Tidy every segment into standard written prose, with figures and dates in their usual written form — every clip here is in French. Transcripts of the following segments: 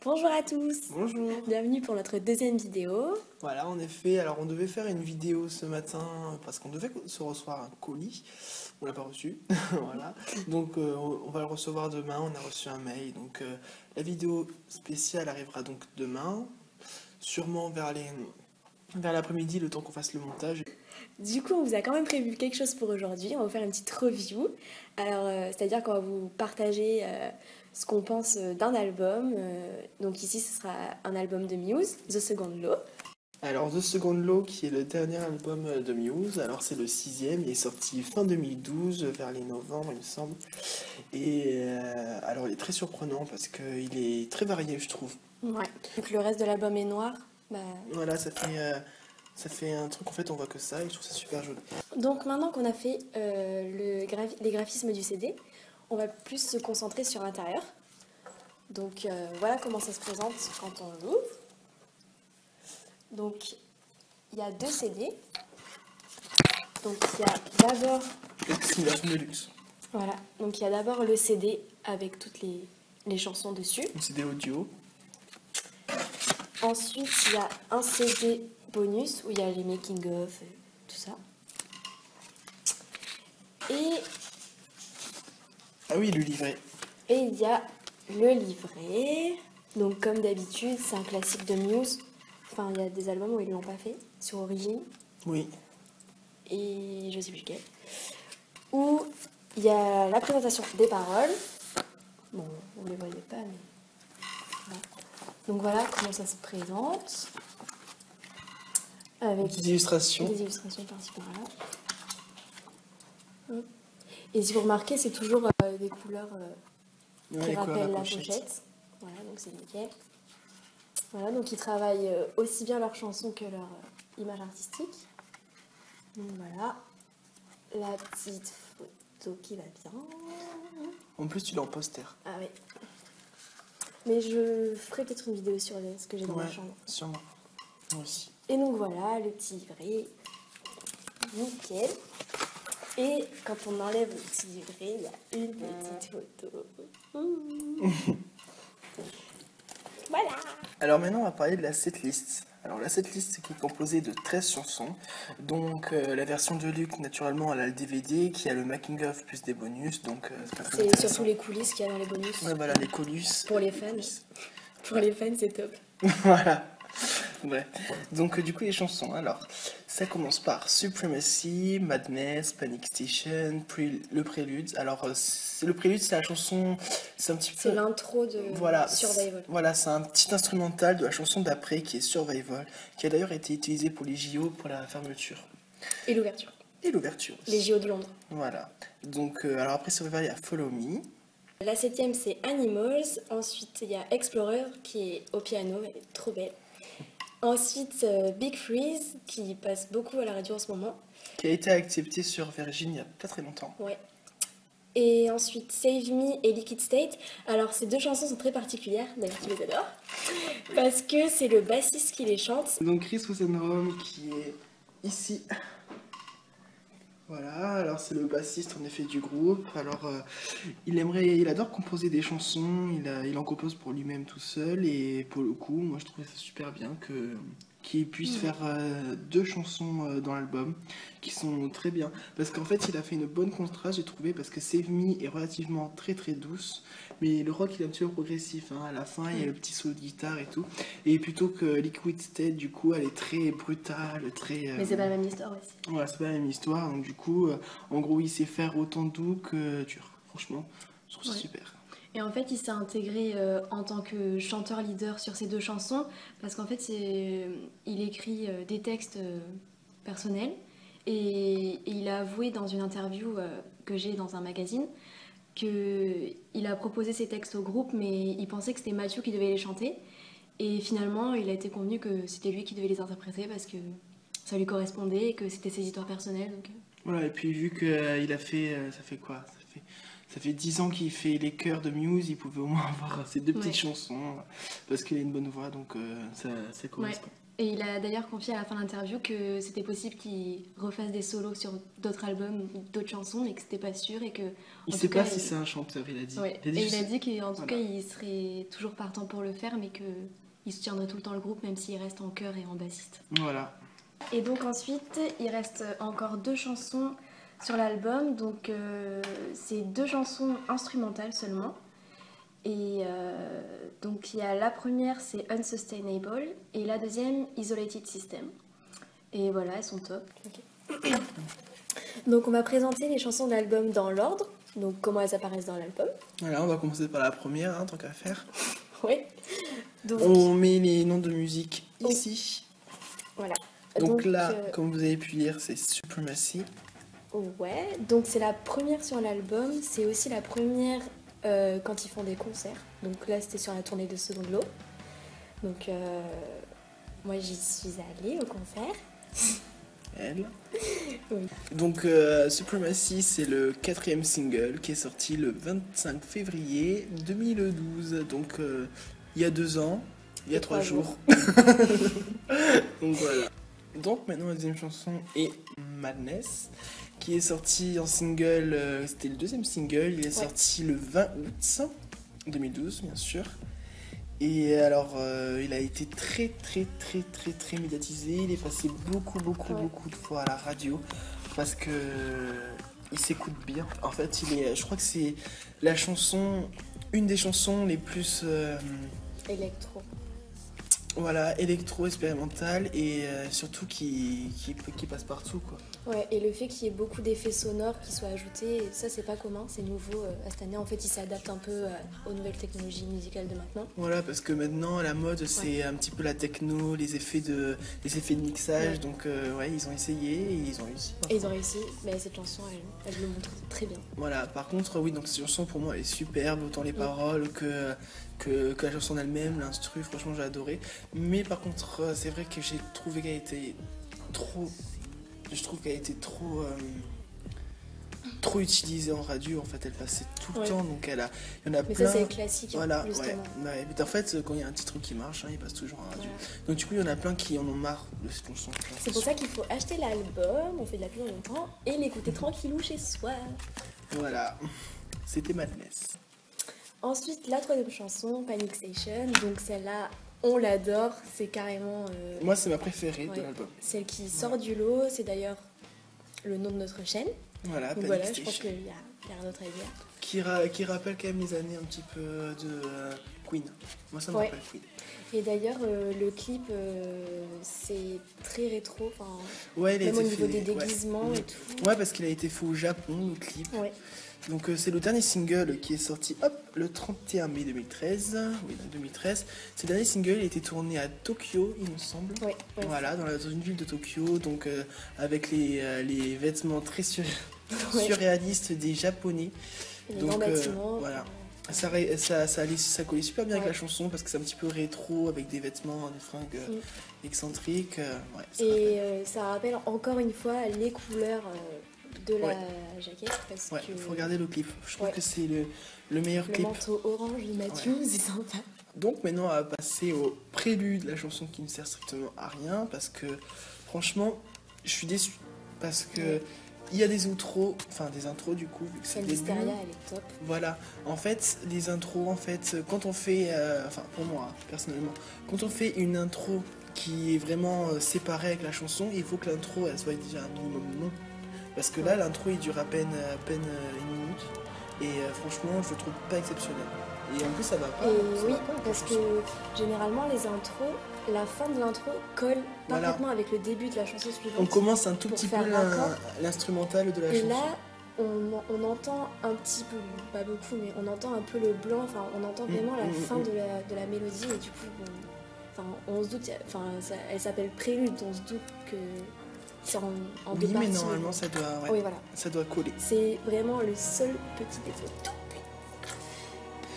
Bonjour à tous, Bonjour. bienvenue pour notre deuxième vidéo. Voilà, en effet, alors on devait faire une vidéo ce matin parce qu'on devait se recevoir un colis. On l'a pas reçu, voilà. Donc on va le recevoir demain, on a reçu un mail. Donc la vidéo spéciale arrivera donc demain, sûrement vers l'après-midi, le temps qu'on fasse le montage. Du coup, on vous a quand même prévu quelque chose pour aujourd'hui. On va vous faire une petite review. Alors, c'est-à-dire qu'on va vous partager ce qu'on pense d'un album. Donc ici, ce sera un album de Muse, The Second Law. Alors The Second Law, qui est le dernier album de Muse, alors c'est le 6e, il est sorti fin 2012, vers les novembre il me semble. Et alors il est très surprenant parce qu'il est très varié je trouve. Ouais. Donc le reste de l'album est noir. Voilà, ça fait un truc, en fait, on voit que ça, et je trouve ça super joli. Donc maintenant qu'on a fait les graphismes du CD, on va plus se concentrer sur l'intérieur. Donc voilà comment ça se présente quand on l'ouvre. Donc il y a deux CD. Donc il y a d'abord... C'est une version de luxe. Voilà, donc il y a d'abord le CD avec toutes les chansons dessus. Un CD audio. Ensuite, il y a un CD bonus où il y a les making-of, tout ça. Et Ah oui, le livret. il y a le livret. Donc comme d'habitude, c'est un classique de Muse. Enfin, il y a des albums où ils ne l'ont pas fait, sur Origin. Oui. Et je sais plus lequel. Où il y a la présentation des paroles. Bon, vous ne les voyez pas, mais... Voilà. Donc voilà comment ça se présente. Avec Des illustrations. des illustrations par-ci par-là. Et si vous remarquez, c'est toujours des couleurs qui rappellent la pochette. Voilà, donc c'est nickel. Voilà, donc ils travaillent aussi bien leurs chansons que leur image artistique. Donc voilà, la petite photo qui va bien. En plus, tu l'as en poster. Ah oui. Mais je ferai peut-être une vidéo sur ce que j'ai dans ma chambre. Sûrement. Moi aussi. Et donc voilà, le petit livret, nickel. Et quand on enlève le petit livret, il y a une petite photo. Voilà. Alors maintenant, on va parler de la setlist. Alors la setlist qui est composée de 13 chansons. Donc la version de Luke, naturellement, elle a le DVD qui a le making of plus des bonus. Donc c'est pas très C'est intéressant. surtout les coulisses qu'il y a dans les bonus. Ouais, voilà, les coulisses. Pour les fans. Pour les fans, c'est top. Voilà. Ouais. Donc du coup les chansons, alors ça commence par Supremacy, Madness, Panic Station, le prélude. Alors le prélude, c'est la chanson, c'est un petit peu... C'est l'intro de Survival. Voilà, c'est un petit instrumental de la chanson d'après qui est Survival, qui a d'ailleurs été utilisé pour les JO pour la fermeture. Et l'ouverture. Et l'ouverture aussi. Les JO de Londres. Voilà. Donc alors après Survival, il y a Follow Me. La 7e, c'est Animals. Ensuite, il y a Explorer qui est au piano, elle est trop belle. Ensuite, Big Freeze qui passe beaucoup à la radio en ce moment. Qui a été accepté sur Virgin il n'y a pas très longtemps. Ouais. Et ensuite, Save Me et Liquid State. Alors, ces deux chansons sont très particulières, d'ailleurs, tu les adores. Parce que c'est le bassiste qui les chante. Donc Chris Rosenrom qui est ici. Voilà, alors c'est le bassiste en effet du groupe. Alors il adore composer des chansons, il en compose pour lui-même tout seul et pour le coup, moi je trouvais ça super bien qu'il puisse faire deux chansons dans l'album qui sont très bien. Parce qu'en fait il a fait une bonne contraste j'ai trouvé parce que Save Me est relativement très très douce, mais le rock il est un petit peu progressif, hein. À la fin il y a le petit solo de guitare et tout. Et plutôt que Liquid State du coup elle est très brutale, très... Mais c'est pas la même histoire aussi. Voilà, c'est pas la même histoire, donc du coup, en gros, il sait faire autant doux que dur. Franchement, je trouve ça super. Et en fait, il s'est intégré en tant que chanteur-leader sur ces deux chansons, parce qu'en fait, il écrit des textes personnels, et il a avoué dans une interview que j'ai dans un magazine, qu'il a proposé ces textes au groupe, mais il pensait que c'était Matthew qui devait les chanter, et finalement, il a été convenu que c'était lui qui devait les interpréter, parce que ça lui correspondait, et que c'était ses histoires personnelles. Donc... Voilà, et puis vu qu'il a fait, ça fait quoi? Ça fait 10 ans qu'il fait les chœurs de Muse, il pouvait au moins avoir ces deux petites chansons, parce qu'il a une bonne voix, donc ça correspond. Et il a d'ailleurs confié à la fin de l'interview que c'était possible qu'il refasse des solos sur d'autres albums, d'autres chansons, mais que c'était pas sûr et que... Il sait pas si c'est un chanteur, il a dit. Ouais. Et il a dit qu'en tout cas, il serait toujours partant pour le faire, mais qu'il soutiendrait tout le temps le groupe, même s'il reste en chœur et en bassiste. Voilà. Et donc ensuite, il reste encore 2 chansons sur l'album. Donc c'est 2 chansons instrumentales seulement. Et donc il y a la première, c'est Unsustainable, et la deuxième, Isolated System. Et voilà, elles sont top. Okay. Donc on va présenter les chansons de l'album dans l'ordre, donc comment elles apparaissent dans l'album. Voilà, on va commencer par la première, tant qu'à faire. Oui. Donc... On met les noms de musique ici. Voilà. Donc là, comme vous avez pu lire, c'est Supremacy. Ouais, donc c'est la première sur l'album, c'est aussi la première quand ils font des concerts. Donc là, c'était sur la tournée de Second Law. Donc moi, j'y suis allée au concert. Elle. Oui. Donc Supremacy, c'est le 4e single qui est sorti le 25 février 2012. Donc il y a 2 ans, il y a 3 jours. Donc voilà. Donc maintenant la deuxième chanson est Madness, qui est sorti en single, c'était le 2e single, il est sorti le 20 août 2012 bien sûr. Et alors il a été très médiatisé, il est passé beaucoup de fois à la radio parce que il s'écoute bien. En fait je crois que c'est la chanson, une des chansons les plus électro. Voilà, électro-expérimental et surtout qui passe partout, quoi. Ouais, et le fait qu'il y ait beaucoup d'effets sonores qui soient ajoutés, ça c'est pas commun, c'est nouveau à cette année. En fait, il s'adapte un peu aux nouvelles technologies musicales de maintenant. Voilà, parce que maintenant, la mode, c'est un petit peu la techno, les effets de mixage, donc ouais, ils ont essayé et ils ont réussi. Et ils ont réussi, mais cette chanson, elle le montre très bien. Voilà, par contre, oui, donc cette chanson, pour moi, elle est superbe, autant les paroles que la chanson elle-même, l'instru, franchement j'ai adoré. Mais par contre, c'est vrai que j'ai trouvé qu'elle était trop... Je trouve qu'elle était trop utilisée en radio, en fait elle passait tout le temps, donc il y en a mais plein. Ça c'est classique, voilà, justement. Ouais. Mais en fait quand il y a un titre qui marche, il passe toujours en radio. Donc du coup il y en a plein qui en ont marre de cette chanson. C'est pour ça qu'il faut acheter l'album, on fait de la pub en même temps, et l'écouter tranquillou chez soi. Voilà, c'était Madness. Ensuite, la 3e chanson, Panic Station. Donc celle-là, on l'adore. C'est carrément... Moi, c'est ma préférée de l'album. Celle qui sort du lot. C'est d'ailleurs le nom de notre chaîne. Voilà, donc Panic voilà, Station. je pense qu'il y a rien d'autre à dire. Qui rappelle quand même les années un petit peu de Queen. Moi, ça me rappelle Queen. Et d'ailleurs, le clip, c'est très rétro. Ouais, même au niveau des déguisements et tout. Ouais, parce qu'il a été fait au Japon, le clip. Ouais. Donc c'est le dernier single qui est sorti le 31 mai 2013. Oui, 2013. Ce dernier single il a été tourné à Tokyo, il me semble. Ouais, voilà, dans une ville de Tokyo, donc avec les vêtements très surréalistes des Japonais. Et les grands bâtiments. Voilà. Ça collait super bien avec la chanson parce que c'est un petit peu rétro avec des vêtements, des fringues excentriques. Ça rappelle encore une fois les couleurs de la jaquette parce que... faut regarder le clip. Je trouve que c'est le meilleur clip. Le manteau orange de Matthew, c'est sympa. Donc maintenant on va passer au prélude, la chanson qui ne sert strictement à rien parce que franchement je suis déçu parce que il y a des outros, enfin des intros du coup vu que c'est le début. Hysteria, elle est top. Voilà, en fait les intros, quand on fait, pour moi personnellement, quand on fait une intro qui est vraiment séparée avec la chanson, il faut que l'intro elle soit déjà un minimum long. Parce que là, l'intro, il dure à peine 1 minute. Et franchement, je le trouve pas exceptionnel. Et en plus, ça va pas. Parce que généralement, les intros, la fin de l'intro colle parfaitement avec le début de la chanson suivante. On commence un tout petit peu l'instrumental de la chanson. Et là, on entend un petit peu, pas beaucoup, mais on entend un peu le blanc. Enfin, on entend vraiment la fin de la mélodie. Et du coup, on se doute... elle s'appelle Prélude, on se doute que... C'est en deux parties. Mais normalement ça doit coller. C'est vraiment le seul petit défaut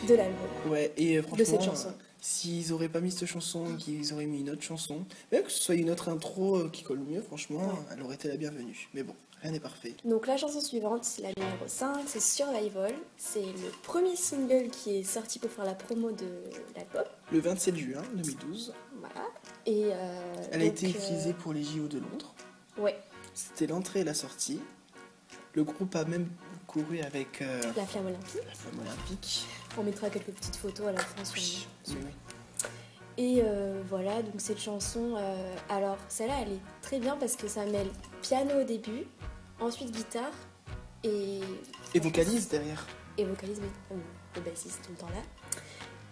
de l'album. Ouais, et franchement, de cette chanson. S'ils auraient pas mis cette chanson, qu'ils auraient mis une autre chanson, même que ce soit une autre intro qui colle mieux, franchement, elle aurait été la bienvenue. Mais bon, rien n'est parfait. Donc la chanson suivante, la numéro 5, c'est Survival. C'est le premier single qui est sorti pour faire la promo de l'album. Le 27 juin 2012. Voilà. Et, Elle a été utilisée pour les JO de Londres. Ouais. C'était l'entrée et la sortie. Le groupe a même couru avec la flamme olympique. La flamme olympique. On mettra quelques petites photos à la fin sur Oui. Et voilà, donc cette chanson, alors celle-là elle est très bien parce que ça mêle piano au début, ensuite guitare et vocalise derrière. Et vocalise, oui, le bassiste tout le temps là.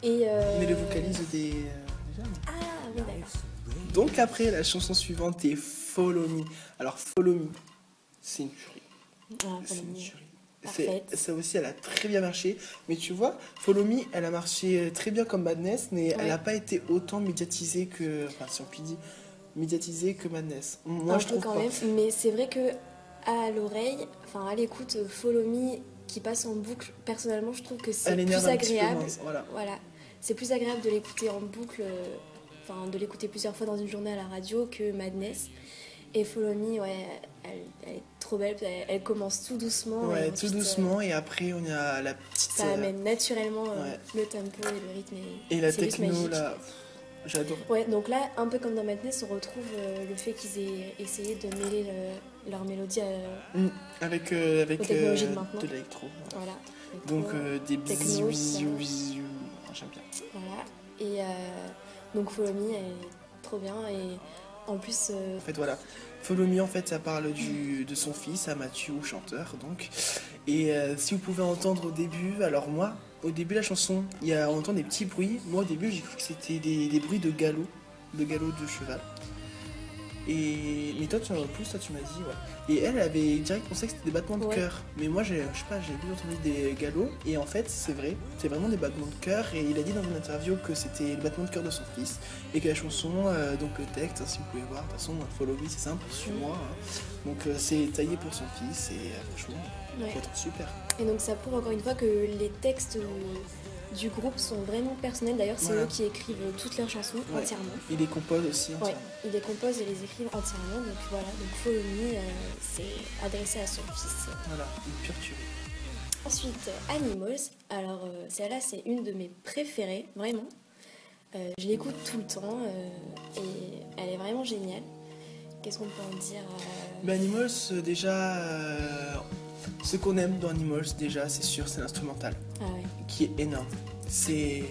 Et mais le vocalise déjà. Ah oui, d'accord. Donc après, la chanson suivante est Follow Me. Alors Follow Me, c'est une tuerie. C'est une tuerie. Ça aussi, elle a très bien marché. Mais tu vois, Follow Me, elle a marché très bien comme Madness, mais elle n'a pas été autant médiatisée que... Enfin, si on peut dire, médiatisée que Madness. Moi, je trouve quand pas. Même, mais c'est vrai que à l'oreille, enfin à l'écoute, Follow Me qui passe en boucle, personnellement, je trouve que c'est plus agréable. Voilà. C'est plus agréable de l'écouter en boucle, enfin de l'écouter plusieurs fois dans une journée à la radio que Madness. Et Follow Me, ouais, elle est trop belle. Elle commence tout doucement. Ouais, tout doucement. Et après, on a la petite... Ça amène naturellement le tempo et le rythme. Et la techno, là, j'adore. Ouais, donc là, un peu comme dans Madness, on retrouve le fait qu'ils aient essayé de mêler leur mélodie avec aux technologies de maintenant. De l'électro. Voilà. Donc des bisous. J'aime bien. Voilà. Et donc Follow Me, elle est trop bien. Et en plus... En fait, voilà. Follow Me, en fait, ça parle de son fils, à Mathieu, chanteur, donc. Et si vous pouvez entendre au début, alors moi, au début de la chanson, on entend des petits bruits. Moi, au début, j'ai cru que c'était des bruits de galop de cheval. Mais toi, tu m'as dit, ouais. Et elle avait direct pensé que c'était des battements de cœur. Mais moi, je sais pas, j'ai plus entendu des galops. Et en fait, c'est vrai, c'est vraiment des battements de cœur. Et il a dit dans une interview que c'était le battement de cœur de son fils. Et que la chanson, donc le texte, si vous pouvez voir, de toute façon, Follow Me, c'est simple, suis-moi. Donc c'est taillé pour son fils. Et franchement, c'est super. Et donc ça prouve encore une fois que les textes du groupe sont vraiment personnels. D'ailleurs, c'est eux qui écrivent toutes leurs chansons entièrement. Ils les composent aussi entièrement. Ils les composent et les écrivent entièrement. Donc voilà, donc Follow Me, c'est adressé à son fils. Voilà, une pure tuerie. Ensuite, Animals. Alors celle-là, c'est une de mes préférées, vraiment. Je l'écoute tout le temps et elle est vraiment géniale. Qu'est-ce qu'on peut en dire Animals, déjà... ce qu'on aime dans Animals, déjà, c'est sûr, c'est l'instrumental, qui est énorme. Et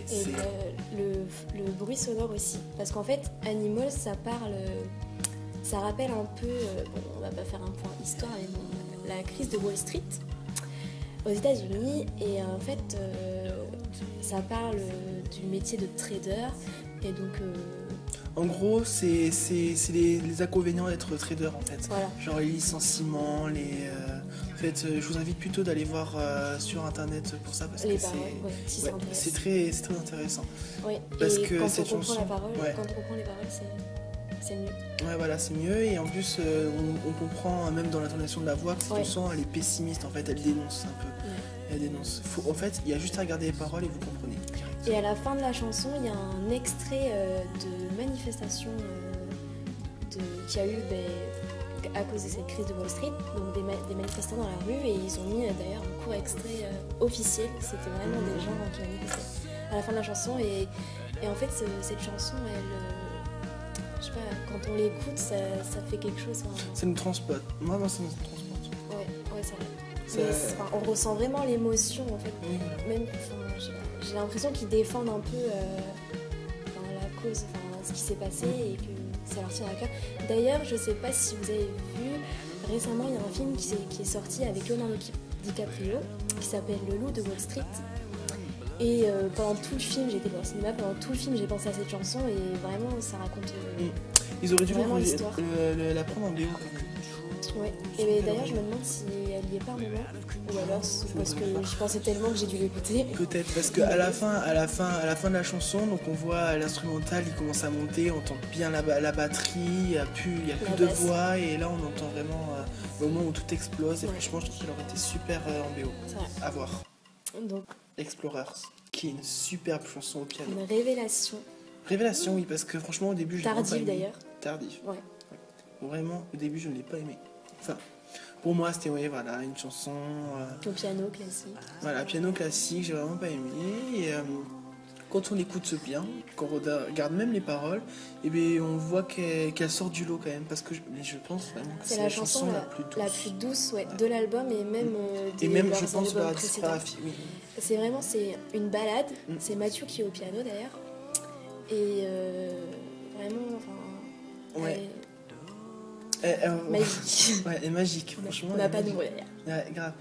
le bruit sonore aussi. Parce qu'en fait, Animals, ça rappelle un peu, on va pas faire un point histoire, mais bon, la crise de Wall Street aux États-Unis. Et en fait, ça parle du métier de trader. Et donc... En gros, c'est les inconvénients d'être trader, en fait. Voilà. Genre les licenciements, En fait, je vous invite plutôt d'aller voir sur internet pour ça parce que c'est très intéressant. Oui. Parce et que quand cette on comprend chanson, la parole, quand on comprend les paroles, c'est mieux. Ouais, voilà, c'est mieux. Et en plus, on comprend même dans l'intonation de la voix que cette chanson, elle est pessimiste. En fait, elle dénonce un peu. Elle dénonce. En fait, il y a juste à regarder les paroles et vous comprenez. Et à la fin de la chanson, il y a un extrait de manifestation qui a eu à cause de cette crise de Wall Street, donc des manifestants dans la rue, et ils ont mis d'ailleurs un court extrait officiel. C'était vraiment des gens qui manifestaient à la fin de la chanson. Et en fait, cette chanson, elle, je sais pas, quand on l'écoute, ça fait quelque chose. Ça nous transporte. Moi, ça nous transporte. Ouais, c'est vrai. On ressent vraiment l'émotion en fait. Même, j'ai l'impression qu'ils défendent un peu la cause, ce qui s'est passé et que ça leur tient à cœur. D'ailleurs, je sais pas si vous avez vu, récemment il y a un film qui est sorti avec Leonardo DiCaprio qui s'appelle Le Loup de Wall Street. Et pendant tout le film, j'étais dans le cinéma, pendant tout le film j'ai pensé à cette chanson et vraiment ça raconte ils auraient dû l'histoire. La prendre en BO quand même. Ouais, et d'ailleurs je me demande si elle y est pas un moment ou alors parce que je pensais tellement que j'ai dû l'écouter. Peut-être parce qu'à la fin de la chanson, donc on voit l'instrumental, il commence à monter, on entend bien la batterie, il y a plus de voix et là on entend vraiment le moment où tout explose et franchement je trouve qu'elle aurait été super en BO. À voir. Donc Explorers, qui est une superbe chanson au piano. Une révélation. Révélation, oui, parce que franchement au début je l'ai pas aimé. D'ailleurs. Tardif. Vraiment, au début, je ne l'ai pas aimé. Enfin, pour moi, c'était une chanson... Au piano classique. Voilà, piano classique, j'ai vraiment pas aimé. Et quand on l'écoute bien, quand on regarde même les paroles, et bien on voit qu'elle sort du lot quand même, parce que je pense vraiment que c'est la chanson la plus douce de l'album et même et même je pense albums précédents. oui. C'est vraiment une balade, c'est Mathieu qui est au piano d'ailleurs, et vraiment, enfin, ouais. Magique. Ouais, et magique, franchement. On n'a pas de mots derrière. Ouais, grave.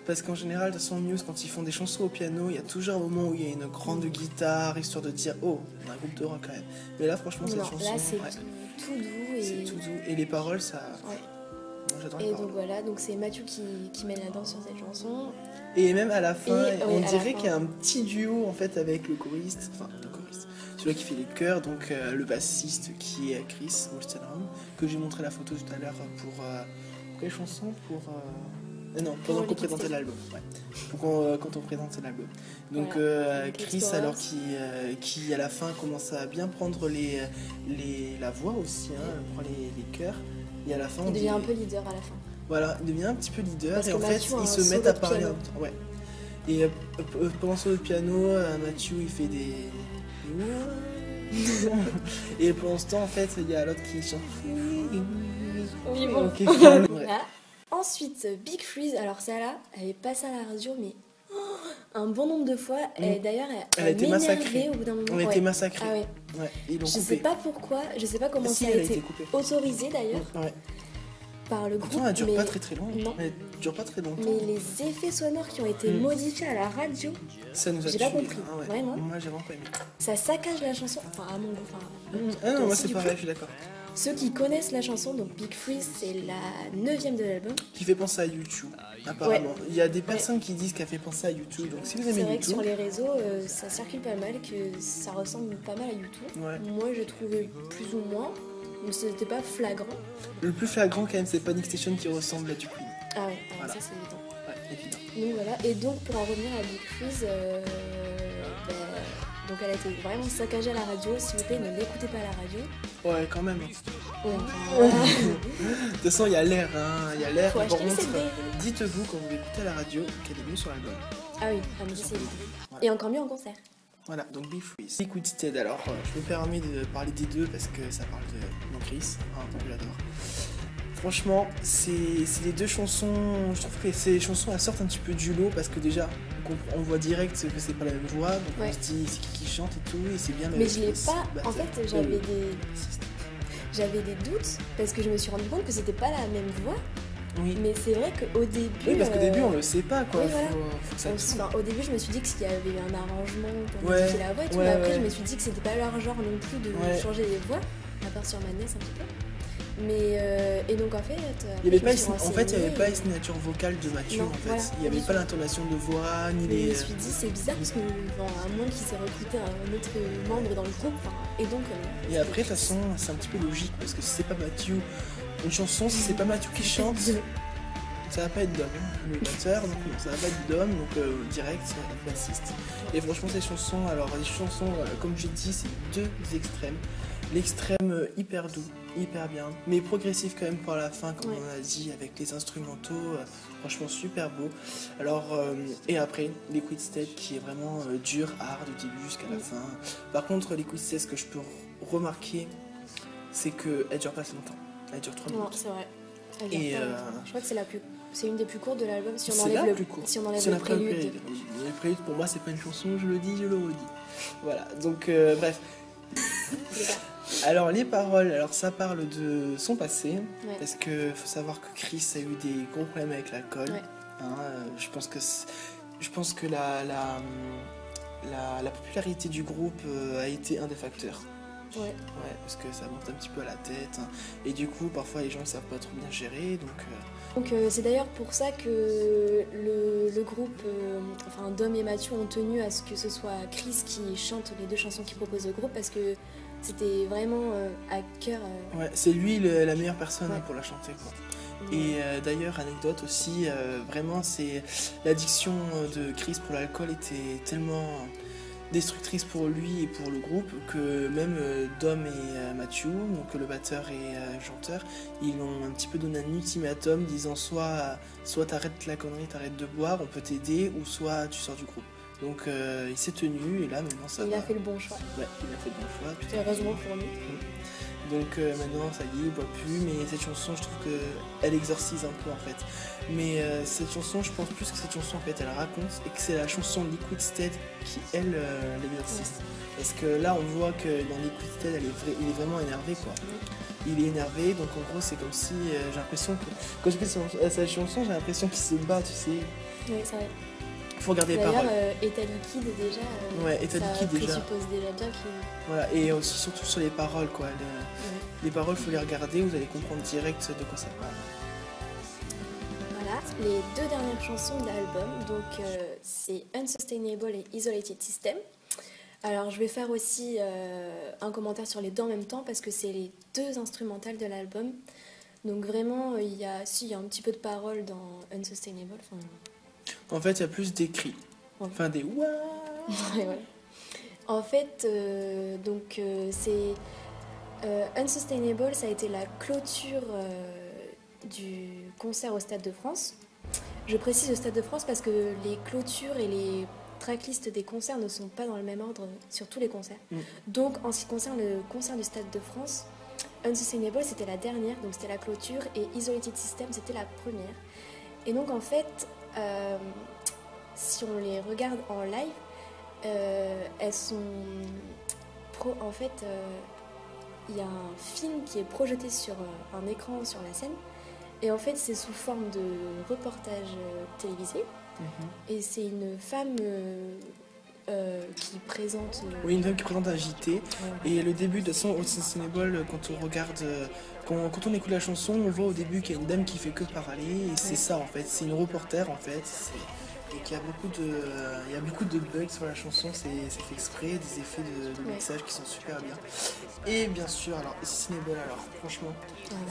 Parce qu'en général, de toute façon, Muse, quand ils font des chansons au piano, il y a toujours un moment où il y a une grande guitare, histoire de dire, oh, on a un groupe de rock quand même. Mais là, franchement, cette chanson. Là, c'est tout doux. C'est tout doux. Et les paroles, ça. Ouais. Moi, j'adore les et paroles. donc voilà, donc c'est Mathieu qui mène la danse sur cette chanson. Et même à la fin, on dirait qu'il y a fin. un petit duo en fait avec le choriste, celui qui fait les chœurs, donc le bassiste qui est Chris Wolstenholme, que j'ai montré la photo tout à l'heure pour quelle chanson non, pendant qu'on présentait l'album. Ouais. Quand on présentait l'album. Donc voilà. Chris, alors qui à la fin commence à bien prendre la voix aussi, hein, prend les chœurs. Et à la fin, il devient un peu leader à la fin. Voilà, il devient un petit peu leader. Parce et en fait, ils se mettent à parler en même temps. Ouais. Et pendant ce piano, Mathieu il fait des. Et pendant ce temps, en fait, il y a l'autre qui chante. Oui, bon. Okay, voilà. Ensuite, Big Freeze, alors celle-là, elle est passée à la radio, mais un bon nombre de fois. Et d'ailleurs, elle a été massacrée. Au bout d'un moment. On a été massacrée. Ah ouais. Ouais, ils l'ont je coupé. sais pas pourquoi, je sais pas comment ça a été autorisé d'ailleurs. Ouais. Par le groupe. Pourtant, elle dure pas très longtemps. Non. Elle dure pas très longtemps. Mais les effets sonores qui ont été modifiés à la radio, ça nous a j'ai pas compris. Ah ouais. Vraiment. Moi, j'ai vraiment pas aimé. Ça saccage la chanson. Enfin, à mon goût. Ah non, moi c'est pareil, je suis d'accord. Ceux qui connaissent la chanson, donc Big Freeze, c'est la 9e de l'album. Qui fait penser à YouTube, apparemment. Ouais. Il y a des personnes qui disent qu'elle fait penser à YouTube. Donc si vous aimez YouTube. C'est vrai que sur les réseaux, ça circule pas mal, que ça ressemble pas mal à YouTube. Ouais. Moi, j'ai trouvé plus ou moins. Mais c'était pas flagrant. Le plus flagrant quand même, c'est Panic Station qui ressemble à du Queen. Ah ouais, voilà. Ça c'est évident. Ouais, évident. Donc voilà, et donc pour en revenir à Big Freeze, donc elle a été vraiment saccagée à la radio. S'il vous plaît, ne l'écoutez pas à la radio. Ouais, quand même. Ouais, de toute façon, il y a l'air, hein. Il y a l'air. Faut acheter le CD. Dites-vous quand vous l'écoutez à la radio qu'elle est mieux sur l'album. Ah oui, mais c'est évident. Ouais. Et encore mieux en concert. Voilà, donc Big Freeze. Liquid Stead, alors je me permets de parler des deux parce que ça parle de mon Chris, que j'adore. Franchement, c'est les deux chansons, je trouve que ces chansons elles sortent un petit peu du lot parce que déjà on voit direct que c'est pas la même voix, donc on se dit c'est qui chante et tout, et c'est bien. Mais je l'ai pas, en fait j'avais des doutes parce que je me suis rendu compte que c'était pas la même voix. Oui. Mais c'est vrai qu'au début. Oui, parce qu'au début on le sait pas quoi. Oui, voilà. faut que ça au début je me suis dit qu'il y avait un arrangement pour modifier la voix et tout, mais après je me suis dit que c'était pas leur genre non plus de changer les voix, à part sur Madness un petit peu. Mais et donc en fait, il n'y avait pas une signature vocale de Mathieu en fait. Voilà, il n'y avait pas l'intonation de voix ni les. Je me suis dit c'est bizarre parce que à moins qu'il s'est recruté un autre membre dans le groupe, et donc. Et après de toute façon c'est un petit peu logique parce que si c'est pas Mathieu, une chanson si c'est pas Mathieu qui chante, ça va pas être Dom, le batteur, donc ça va pas être Dom, donc direct c'est un bassiste. Et franchement ces chansons, alors les chansons comme j'ai dit c'est deux extrêmes. L'extrême hyper doux, hyper bien, mais progressif quand même pour la fin, comme on a dit, avec les instrumentaux, franchement super beau. Alors, et après, Liquid State qui est vraiment dur, hard du début jusqu'à la fin. Par contre, Liquid State, ce que je peux remarquer, c'est qu'elle dure pas assez longtemps. Elle dure 3 minutes. Non, c'est vrai. Et je crois que c'est une des plus courtes de l'album, si on enlève le prélude. Le prélude, pour moi, c'est pas une chanson, je le dis, je le redis. Voilà, donc bref. Alors les paroles, alors ça parle de son passé, parce que faut savoir que Chris a eu des gros problèmes avec l'alcool. Je pense que la popularité du groupe a été un des facteurs. Ouais, parce que ça monte un petit peu à la tête, et du coup parfois les gens ne savent pas trop bien gérer, donc c'est d'ailleurs pour ça que le groupe, enfin Dom et Mathieu ont tenu à ce que ce soit Chris qui chante les deux chansons qu'il propose au groupe, parce que c'était vraiment à cœur. Ouais, c'est lui la meilleure personne pour la chanter, quoi. Et d'ailleurs, anecdote aussi, vraiment c'est l'addiction de Chris pour l'alcool était tellement destructrice pour lui et pour le groupe que même Dom et Mathieu, donc le batteur et chanteur, ils ont un petit peu donné un ultimatum disant soit t'arrêtes la connerie, t'arrêtes de boire, on peut t'aider, ou soit tu sors du groupe. Donc il s'est tenu et là maintenant ça va. Il a fait le bon choix. Ouais, il a fait le bon choix. Putain. Heureusement pour nous. Donc maintenant ça y est, il boit plus, mais cette chanson je trouve qu'elle exorcise un peu en fait. Mais cette chanson, je pense plus que cette chanson en fait elle raconte et que c'est la chanson Liquid State qui elle l'exorcise. Parce que là on voit que dans Liquid State il est vraiment énervé quoi. Il est énervé, donc en gros c'est comme si j'ai l'impression que quand je fais cette chanson j'ai l'impression qu'il se bat, tu sais. Oui, c'est vrai. Faut regarder les paroles. D'ailleurs, État liquide déjà, ouais, État liquide déjà. Ça suppose déjà bien qu'il... Voilà, et aussi surtout sur les paroles quoi. Les paroles, faut les regarder, vous allez comprendre direct de quoi ça parle. Voilà, les deux dernières chansons de l'album, donc c'est Unsustainable et Isolated System. Alors je vais faire aussi un commentaire sur les deux en même temps parce que c'est les deux instrumentales de l'album. Donc vraiment, il y a un petit peu de paroles dans Unsustainable. En fait, il y a plus d'écrits. Ouais. Enfin, des ouah. Ouais. En fait, c'est Unsustainable, ça a été la clôture du concert au Stade de France. Je précise au Stade de France parce que les clôtures et les tracklists des concerts ne sont pas dans le même ordre sur tous les concerts. Donc, en ce qui concerne le concert du Stade de France, Unsustainable, c'était la dernière, donc c'était la clôture, et Isolated System, c'était la première. Et donc, en fait, si on les regarde en live, elles sont... En fait, il y a un film qui est projeté sur un écran sur la scène, et en fait, c'est sous forme de reportage télévisé. Et c'est une femme qui présente... Oui, une femme qui présente un JT. Et le début de son Unsustainable, quand on regarde... Quand on écoute la chanson, on voit au début qu'il y a une dame qui fait que parler. Et c'est ça, en fait. C'est une reporter, en fait. Et qu'il y a beaucoup de bugs sur la chanson. C'est fait exprès, des effets de mixage qui sont super bien. Et bien sûr, alors, Unsustainable, alors, franchement,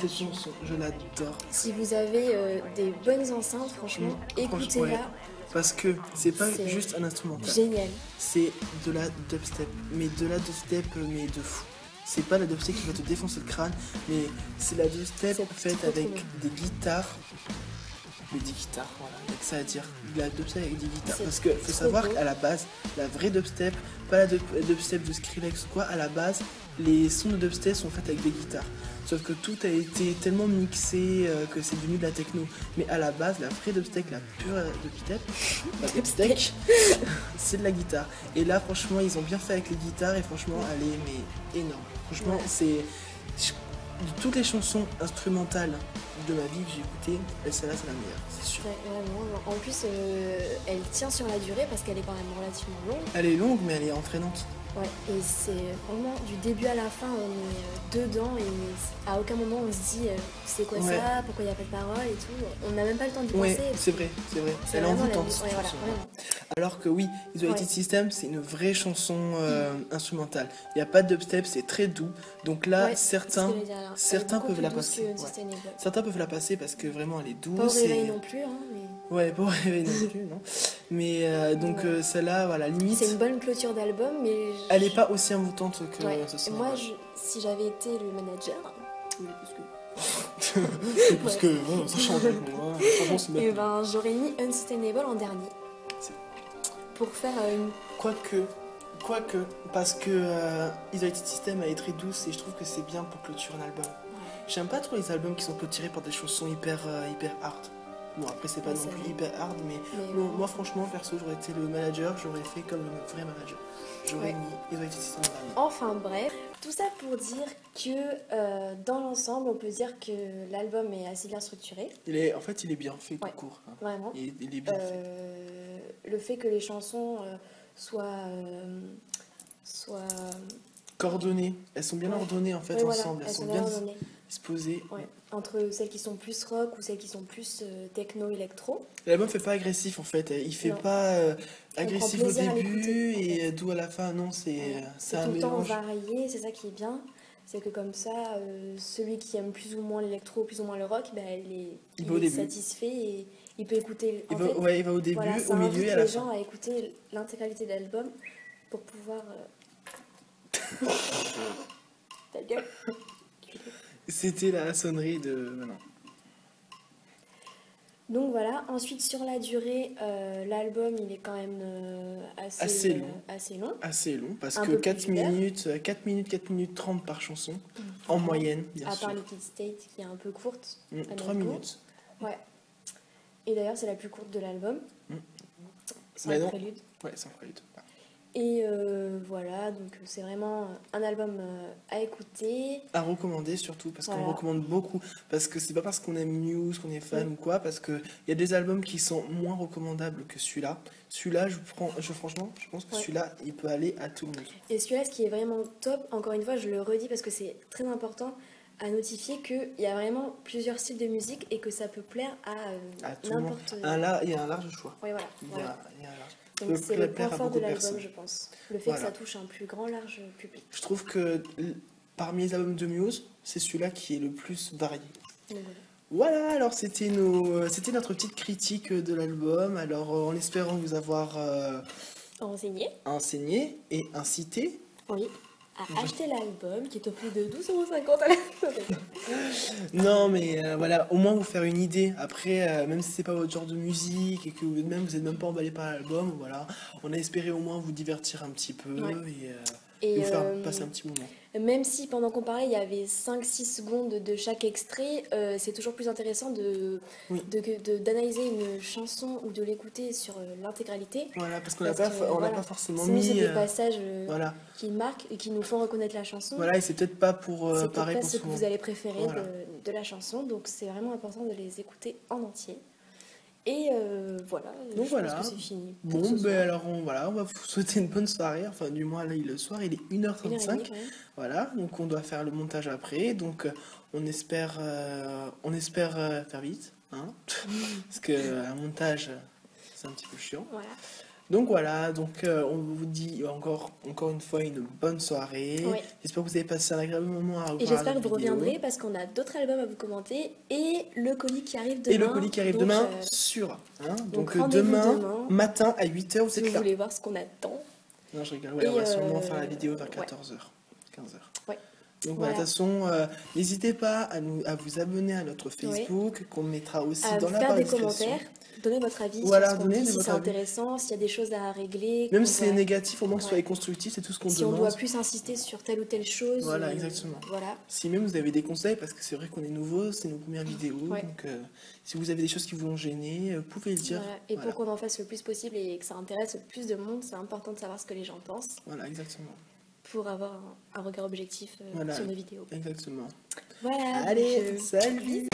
cette chanson, je l'adore. Si vous avez des bonnes enceintes, franchement, écoutez-la. Ouais. Parce que c'est pas juste un instrumental. Génial. C'est de la dubstep, mais de la dubstep, mais de fou. C'est pas la dubstep qui va te défoncer le crâne, mais c'est la dubstep faite avec des guitares. Mais des guitares, voilà, il y a que ça à dire. La dubstep avec des guitares. Parce que faut savoir qu'à la base, la vraie dubstep, pas la dubstep de Skrillex ou quoi, à la base, les sons de dubstep sont faits avec des guitares. Sauf que tout a été tellement mixé que c'est devenu de la techno. Mais à la base, la vraie dubstep, la pure dubstep, c'est de la guitare. Et là, franchement, ils ont bien fait avec les guitares et franchement, elle est énorme. Franchement, c'est... De toutes les chansons instrumentales de ma vie que j'ai écoutées, celle-là, c'est la meilleure, c'est sûr. Ouais, vraiment. En plus, elle tient sur la durée parce qu'elle est quand même relativement longue. Elle est longue, mais elle est entraînante. Ouais, et c'est vraiment du début à la fin, on est dedans et à aucun moment on se dit c'est quoi ça, pourquoi il n'y a pas de parole et tout. On n'a même pas le temps d'y penser. Ouais, c'est vrai. Elle est envoûtante. Ouais, voilà, alors que oui, Isolated System, c'est une vraie chanson instrumentale. Il n'y a pas de dubstep, c'est très doux. Donc là, certains peuvent la passer. Certains peuvent la passer parce que vraiment elle est douce. Pas au réveil non plus. Hein, mais... Ouais, pas au réveil non plus, non. Mais donc celle-là, voilà, limite. C'est une bonne clôture d'album, mais... Elle n'est pas aussi envoûtante que ce son. Et moi, si j'avais été le manager... Oui, parce que ça change avec moi. Et ben, j'aurais mis Unsustainable en dernier. Pour faire une... Quoique, parce que Isolated System elle est très douce et je trouve que c'est bien pour clôturer un album. J'aime pas trop les albums qui sont clôturés par des chansons hyper hard. Bon, après c'est pas non plus hyper hard, mais moi franchement, perso, j'aurais été le manager, j'aurais fait comme le vrai manager. J'aurais mis Isolated System en dernier. Enfin bref, tout ça pour dire que dans l'ensemble, on peut dire que l'album est assez bien structuré. Il est bien fait, tout court. Hein. Vraiment. Il est bien fait. Le fait que les chansons soient coordonnées, elles sont bien ordonnées en fait ensemble, elles sont bien disposées. Ouais. Entre celles qui sont plus rock ou celles qui sont plus techno-électro. L'album fait pas agressif en fait, il fait pas agressif au début et doux à la fin, non, c'est un mélange. Tout le temps varié, c'est ça qui est bien. C'est que comme ça, celui qui aime plus ou moins l'électro, plus ou moins le rock, il est satisfait et il peut écouter. Il va au début, au milieu et à la fin. Ça invite les gens à écouter l'intégralité de l'album pour pouvoir... Ta gueule. C'était la sonnerie de Manon. Donc voilà, ensuite sur la durée, l'album il est quand même Assez long. assez long. Assez long, parce Un que peu 4 plus d'une heure. minutes, 4 minutes, 4 minutes 30 par chanson, en moyenne, bien À sûr. part Liquid State qui est un peu courte. à 3 9 minutes. Ouais. Et d'ailleurs c'est la plus courte de l'album. Sans Mais le non. prélude. Ouais, sans prélude. Et voilà, donc c'est vraiment un album à écouter. À recommander surtout, parce qu'on Voilà. recommande beaucoup. Parce que c'est pas parce qu'on aime Muse, qu'on est fan ou quoi, parce qu'il y a des albums qui sont moins recommandables que celui-là. Celui-là, franchement, je pense que Ouais. celui-là, il peut aller à tout le monde. Et celui-là, ce qui est vraiment top, encore une fois, je le redis parce que c'est très important à notifier qu'il y a vraiment plusieurs styles de musique et que ça peut plaire À tout le monde. n'importe... Il y a un large choix. Oui, voilà. Il y voilà. a un large. Donc peut c'est le plaire point à fort de beaucoup de l'album, personnes. je pense. Le fait Voilà. que ça touche un plus grand, large public. Je trouve que parmi les albums de Muse, c'est celui-là qui est le plus varié. Donc, voilà. Voilà, alors c'était notre petite critique de l'album. Alors en espérant vous avoir Renseigné, enseigné et incité. oui, à acheter l'album qui est au prix de 12,50 €. Non, mais voilà, au moins vous faire une idée. Après, même si c'est pas votre genre de musique et que vous êtes même pas emballé par l'album, voilà, on a espéré au moins vous divertir un petit peu Ouais. et vous faire passer un petit moment. Même si pendant qu'on parlait, il y avait 5-6 secondes de chaque extrait, c'est toujours plus intéressant Oui. d'analyser une chanson ou de l'écouter sur l'intégralité. Voilà, parce qu'on n'a Parce pas, que, on n'a voilà. pas forcément Sinon, c'est mis. des passages Voilà, qui marquent et qui nous font reconnaître la chanson. voilà, et c'est peut-être pas pour C'est peut-être pareil pas pour ce tout que le monde. vous allez préférer Voilà. de la chanson, donc c'est vraiment important de les écouter en entier. Et voilà, Donc je voilà. pense que c'est fini. pour Bon, ce soir. alors on va vous souhaiter une bonne soirée. Enfin, du moins, là, le soir, il est 1h35. 1h30 quand même. Voilà, donc on doit faire le montage après. Donc on espère faire vite. Hein parce que un montage, c'est un petit peu chiant. Voilà. Donc voilà, on vous dit encore une fois une bonne soirée. Oui. J'espère que vous avez passé un agréable moment à revoir Et j'espère la que vous vidéo. reviendrez parce qu'on a d'autres albums à vous commenter et le colis qui arrive demain. Et le colis qui arrive Donc, demain, sûr. Hein donc donc rendez-vous demain, matin à 8h, vous si êtes vous là. voulez voir ce qu'on attend. Non, je rigole. Ouais, Et on va sûrement faire la vidéo vers ouais. 14h, 15h. Ouais. Donc Voilà. de toute façon, n'hésitez pas à vous abonner à notre Facebook, qu'on mettra aussi À dans la faire barre de des description. commentaires, donner votre avis Voilà, sur ce qu'on donnez dit, si votre c'est avis. intéressant, s'il y a des choses à régler. Même qu'on si c'est doit- négatif, au moins que ce Ouais. soit constructif, c'est tout ce qu'on Si on demande. doit plus insister sur telle ou telle chose. Voilà, exactement. Voilà. Si même vous avez des conseils, parce que c'est vrai qu'on est nouveau, c'est nos premières vidéos, Ouais. donc si vous avez des choses qui vous ont gêné, vous pouvez le dire. Voilà. Et Voilà. pour qu'on en fasse le plus possible et que ça intéresse le plus de monde, c'est important de savoir ce que les gens pensent Voilà, exactement. pour avoir un regard objectif Voilà. sur nos vidéos. Exactement. Voilà. Allez, donc, salut!